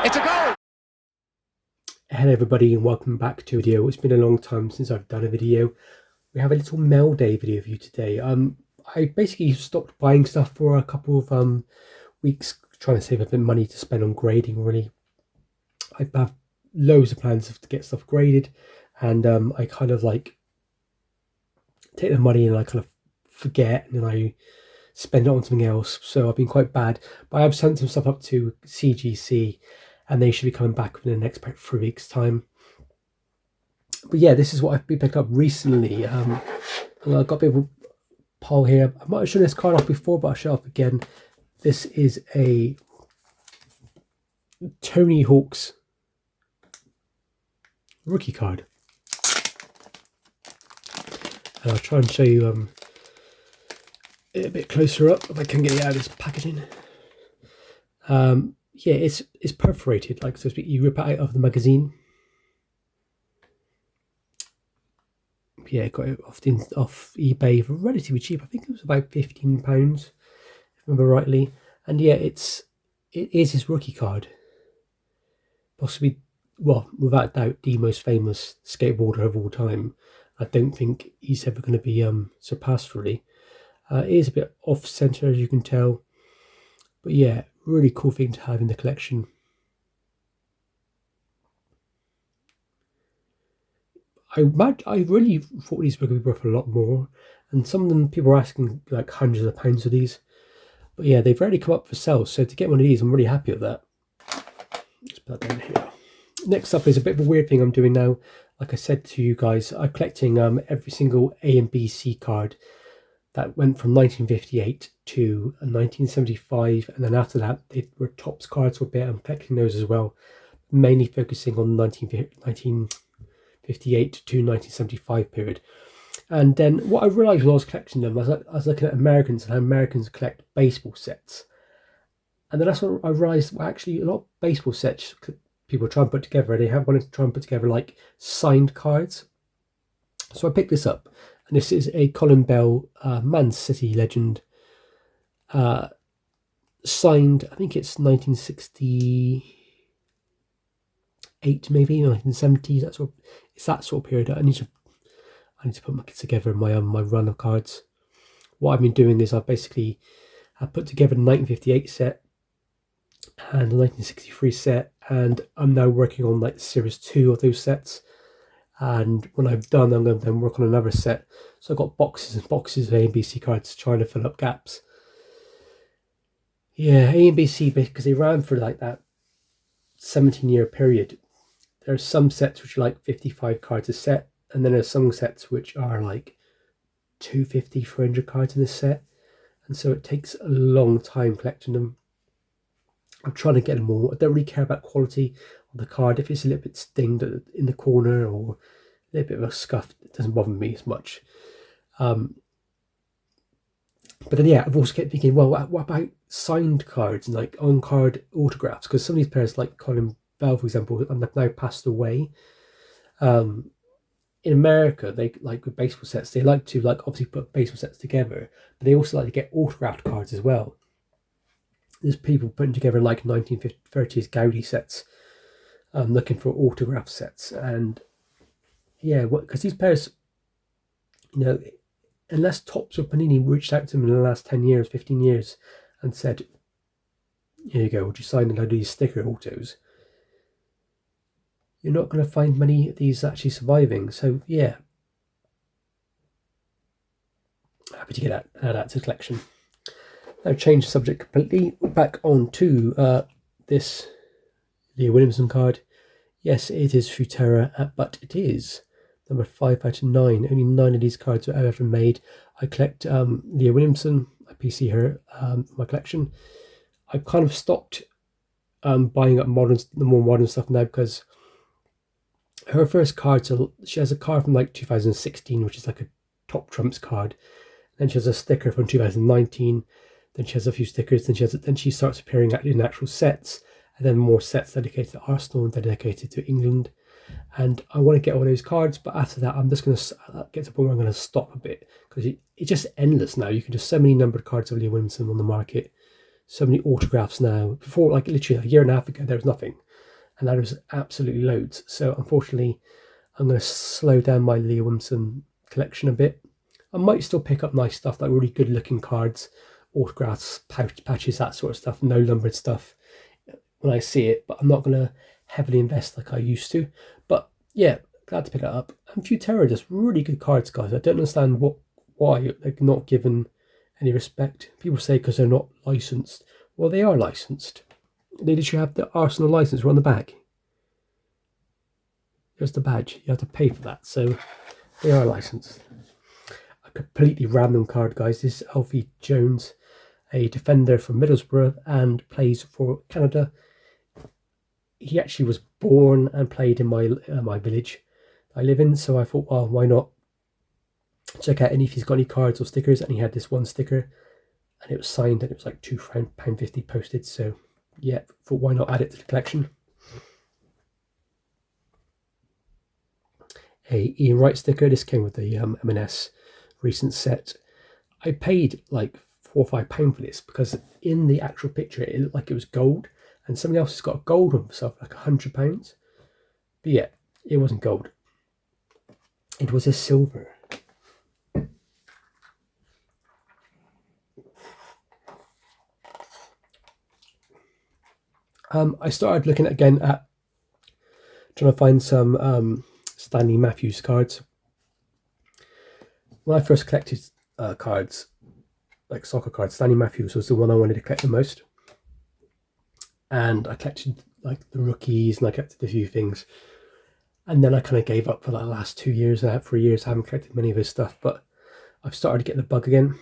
It's a goal! Hello everybody and welcome back to a video. It's been a long time since I've done a video. We have a little mail day video for you today. I basically stopped buying stuff for a couple of weeks, trying to save a bit of money to spend on grading really. I have loads of plans to get stuff graded, and I kind of like take the money and I kind of forget, and then I spend it on something else. So I've been quite bad, but I've sent some stuff up to CGC and they should be coming back within the next about 3 weeks time. But yeah, this is what I've been picked up recently. I've got a bit of a pile here. I might have shown this card off before, but I'll show it off again. This is a Tony Hawk's rookie card. And I'll try and show you it a bit closer up if I can get it out of this packaging. Yeah, it's perforated, like so to speak. You rip it out of the magazine. Yeah, got it off eBay for relatively cheap. I think it was about £15, if I remember rightly. And yeah, it is his rookie card. Possibly, well, without doubt, the most famous skateboarder of all time. I don't think he's ever going to be surpassed really. It is a bit off center, as you can tell, but yeah, really cool thing to have in the collection. I really thought these were going to be worth a lot more, and some of them people are asking like hundreds of pounds for these. But yeah, they've already come up for sale, so to get one of these, I'm really happy with that. Let's put that down here. Next up is a bit of a weird thing I'm doing now. Like I said to you guys, I'm collecting every single A and B C card that went from 1958 to 1975, and then after that they were Topps cards for a bit. I'm collecting those as well, mainly focusing on 1958 to 1975 period. And then what I realised when I was collecting them, I was looking at Americans and how Americans collect baseball sets, and then that's when I realised, well, actually a lot of baseball sets people try and put together, they have wanted to try and put together like signed cards. So I picked this up, and this is a Colin Bell Man City legend, signed, I think it's 1968 maybe, 1970s. It's that sort of period. I need to put my together in my run of cards. What I've been doing is I put together the 1958 set and the 1963 set, and I'm now working on like series 2 of those sets. And when I've done, I'm going to then work on another set. So I've got boxes and boxes of A and B C cards trying to fill up gaps. Yeah, A and B C, because they ran for like that 17-year period. There are some sets which are like 55 cards a set, and then there's some sets which are like 250, 300 cards in a set. And so it takes a long time collecting them. I'm trying to get them all. I don't really care about quality of the card. If it's a little bit stinged in the corner or a little bit of a scuff, it doesn't bother me as much. But then yeah, I've also kept thinking, well, what about signed cards and like on-card autographs? Because some of these players, like Colin Bell, for example, have now passed away. In America, they like with baseball sets, they like to like obviously put baseball sets together, but they also like to get autographed cards as well. There's people putting together like 1930s Gaudi sets, looking for autograph sets. And yeah, because these players, you know, unless Topps or Panini reached out to them in the last 10 years, 15 years and said, here you go, would you sign and I'll do these sticker autos? You're not going to find many of these actually surviving. So yeah, happy to get add that to the collection. Now change the subject completely. Back on to this Leo Williamson card. Yes, it is Futera, but it is number 5 out of 9. Only 9 of these cards were ever made. I collect Leo Williamson. I PC her my collection. I've kind of stopped buying up the more modern stuff now, because her first card, so she has a card from like 2016, which is like a Top Trumps card. Then she has a sticker from 2019. Then she has a few stickers. Then she starts appearing in actual sets, and then more sets dedicated to Arsenal and dedicated to England. And I want to get all those cards, but after that, I'm just going to get to the point where I'm going to stop a bit, because it's just endless now. You can just so many numbered cards of Leo Williamson on the market. so many autographs now. Before, like literally a year and a half ago, there was nothing, and now there's absolutely loads. So unfortunately, I'm going to slow down my Leah Williamson collection a bit. I might still pick up nice stuff, like really good looking cards, autographs, patches, that sort of stuff, no numbered stuff when I see it, but I'm not going to heavily invest like I used to. But yeah, glad to pick that up. And Futera does really good cards, guys. I don't understand why they're not given any respect. People say because they're not licensed. Well, they are licensed. They literally have the Arsenal license right on the back. There's the badge. You have to pay for that, so they are licensed. A completely random card, guys. This is Alfie Jones, a defender from Middlesbrough and plays for Canada. He actually was born and played in my village I live in, so I thought, well, why not check out any if he's got any cards or stickers. And he had this one sticker, and it was signed, and it was like £2.50 posted. So yeah, thought why not add it to the collection. A Ian Wright sticker. This came with the M&S recent set. I paid like £4 or £5 for this because in the actual picture it looked like it was gold, and somebody else has got a gold one for himself, like £100. But yeah, it wasn't gold. It was a silver. I started looking again at trying to find some Stanley Matthews cards. When I first collected cards, like soccer cards, Stanley Matthews was the one I wanted to collect the most. And I collected like the rookies, and I collected a few things. And then I kind of gave up for the last 2 years. 3 years, I haven't collected many of his stuff, but I've started to get the bug again.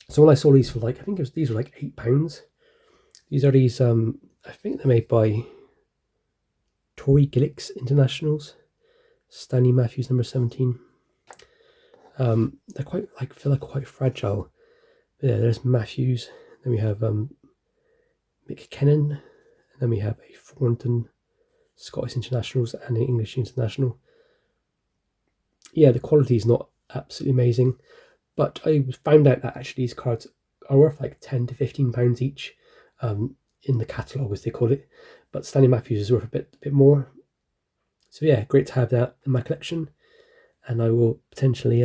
So when I saw these for like, I think these were like £8. These are these, I think they're made by Tory Gillick's Internationals. Stanley Matthews number 17. They're quite like, feel like quite fragile. But yeah, there's Matthews. Then we have McKinnon, and then we have a Thornton, Scottish Internationals, and an English International. Yeah, the quality is not absolutely amazing, but I found out that actually these cards are worth like £10 to £15 each in the catalogue, as they call it. But Stanley Matthews is worth a bit more. So yeah, great to have that in my collection, and I will potentially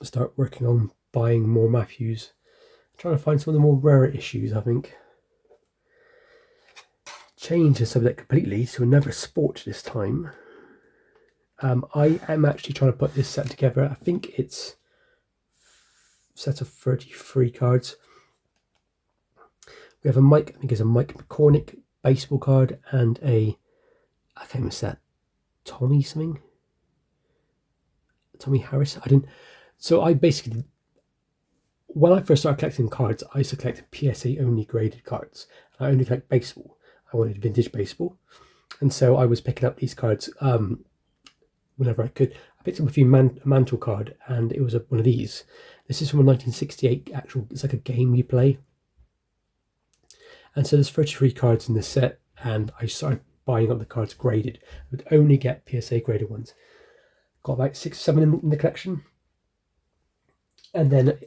start working on buying more Matthews. I'm trying to find some of the more rarer issues, I think. Change the subject completely to another sport this time. I am actually trying to put this set together. I think it's a set of 33 cards. We have a Mike, I think it's a Mike McCormick baseball card, and I can't even say that, Tommy something? Tommy Harris? So I basically, when I first started collecting cards, I used to collect PSA only graded cards. I only collect baseball. I wanted vintage baseball. And so I was picking up these cards whenever I could. I picked up a few Mantle card, and it was one of these. This is from a 1968 actual, it's like a game you play. And so there's 33 cards in this set, and I started buying up the cards graded. I would only get PSA graded ones. Got about 6 or 7 in the collection. And then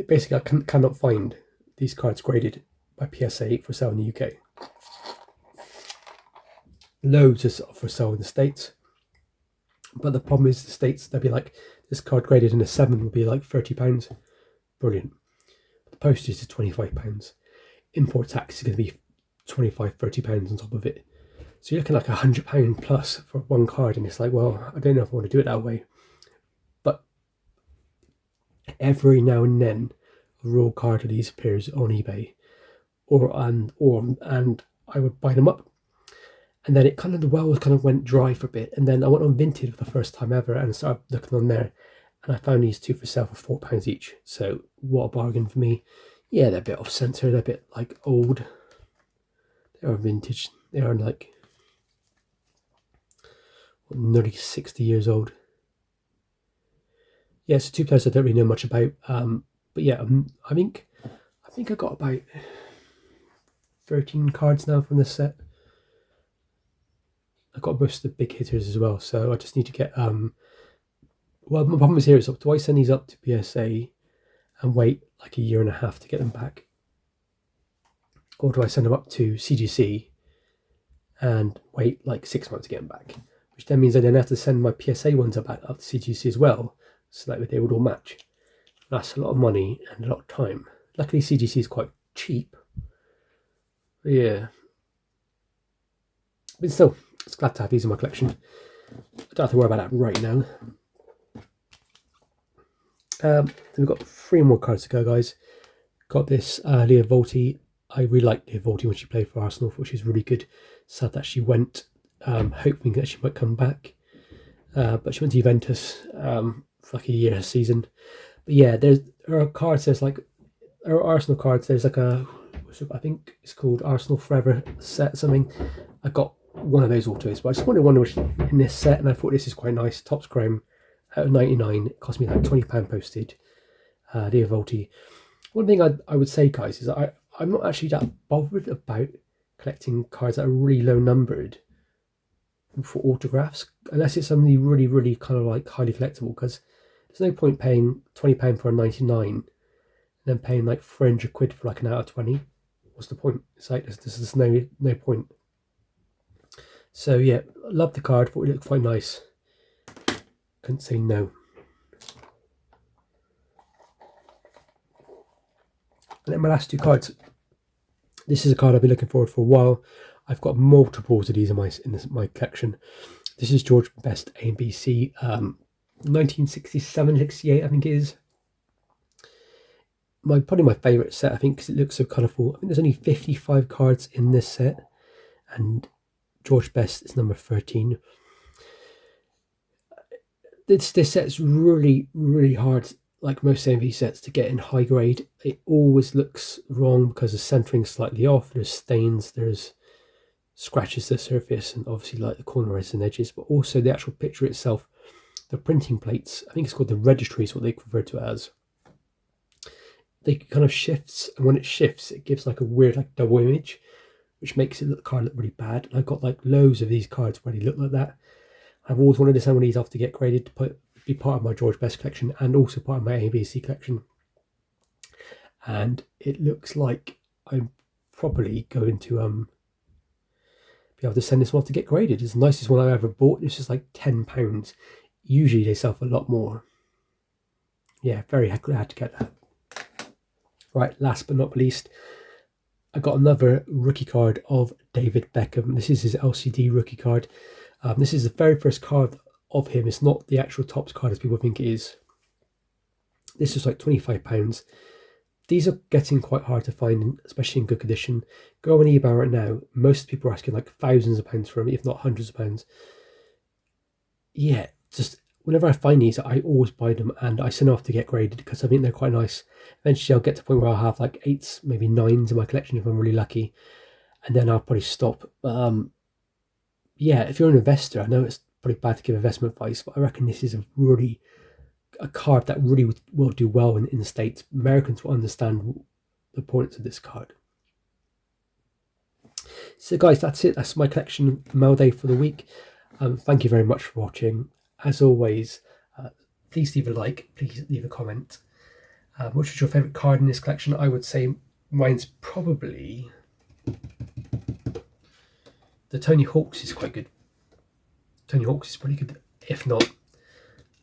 basically I cannot find these cards graded by PSA for sale in the UK. Loads are for sale in the States. But the problem is the States, they'll be like, this card graded in a 7 will be like £30. Brilliant. The postage is £25. Import tax is going to be £25-30 on top of it. So you're looking like £100 plus for one card, and it's like, well, I don't know if I want to do it that way. But every now and then, a raw card of these appears on eBay, and I would buy them up. And then it the well kind of went dry for a bit, and then I went on Vinted for the first time ever and started looking on there, and I found these two for sale for £4 each. So what a bargain for me. Yeah, they're a bit off centre, they're a bit like old. They are vintage. They are like nearly 60 years old. Yeah, so 2 players I don't really know much about. But yeah, I think I got about 13 cards now from this set. I got most of the big hitters as well, so I just need to get well, my problem is here is, do I send these up to PSA and wait like a year and a half to get them back? Or do I send them up to CGC and wait like 6 months to get them back? Which then means I then have to send my PSA ones back up to CGC as well, so that they would all match. That's a lot of money and a lot of time. Luckily CGC is quite cheap. But yeah. But still, it's glad to have these in my collection. I don't have to worry about that right now. Then we've got 3 more cards to go, guys. Got this Leah Volti. I really liked Leah Volti when she played for Arsenal, which is really good. Sad that she went, hoping that she might come back. But she went to Juventus for like a year season. But yeah, there are cards, there are Arsenal cards, there's like I think it's called Arsenal Forever set something. I got one of those autos, but I just wanted one which in this set, and I thought this is quite nice. Topps Chrome out of 99. It cost me like £20 posted. Leah Volti. One thing I would say, guys, is I'm not actually that bothered about collecting cards that are really low numbered for autographs, unless it's something really, really kind of like highly collectible, because there's no point paying £20 for a 99 and then paying like 300 quid for like an out of 20. What's the point? It's like there's no point. So yeah, love the card, thought it looked quite nice. Couldn't say no. And then my last 2 cards. This is a card I've been looking forward for a while. I've got multiples of these in my collection. This is George Best A and B C, 1967, 68, I think it is. Probably my favourite set, I think, because it looks so colourful. I think there's only 55 cards in this set, and George Best is number 13. This set's really, really hard, like most AMV sets, to get in high grade. It always looks wrong because the centering's slightly off. There's stains, there's scratches the surface, and obviously like the corners and edges, but also the actual picture itself, the printing plates, I think it's called the registry is what they refer to it as. They kind of shifts, and when it shifts, it gives like a weird like double image, which makes the card look really bad. And I've got like loads of these cards where they look like that. I've always wanted to send one of these off to get graded to be part of my George Best collection and also part of my ABC collection. And it looks like I'm probably going to be able to send this one off to get graded. It's the nicest one I've ever bought. This is like £10. Usually they sell for a lot more. Yeah, very glad to get that. Right, last but not least, I got another rookie card of David Beckham. This is his LCD rookie card. This is the very first card of him. It's not the actual Topps card as people think it is. This is like £25. These are getting quite hard to find, especially in good condition. Go on eBay right now. Most people are asking like thousands of pounds for them, if not hundreds of pounds. Yeah, just whenever I find these, I always buy them and I send them off to get graded because I think they're quite nice. Eventually I'll get to the point where I'll have like 8s, maybe 9s in my collection if I'm really lucky. And then I'll probably stop. Yeah, if you're an investor, I know it's probably bad to give investment advice, but I reckon this is a card that really will do well in the States. Americans will understand the importance of this card. So guys, that's it. That's my collection mail day for the week. Thank you very much for watching. As always, please leave a like, please leave a comment. Which is your favourite card in this collection? I would say mine's probably the Tony Hawk's is quite good. Tony Hawk's is pretty good. If not,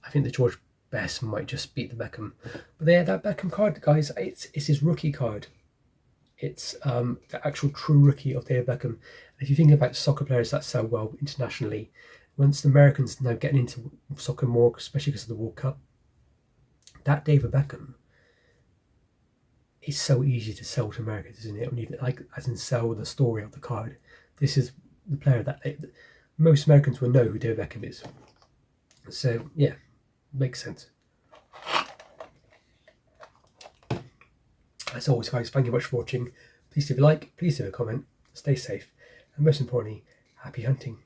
I think the George Best might just beat the Beckham. But yeah, that Beckham card, guys, it's his rookie card. It's the actual true rookie of David Beckham. And if you think about soccer players that sell well internationally, once the Americans now getting into soccer more, especially because of the World Cup, that David Beckham is so easy to sell to Americans, isn't it? When you like, as in sell the story of the card. This is the player that most Americans will know who David Beckham is. So yeah, makes sense. As always, guys, thank you much for watching. Please leave a like, please leave a comment, stay safe, and most importantly, happy hunting.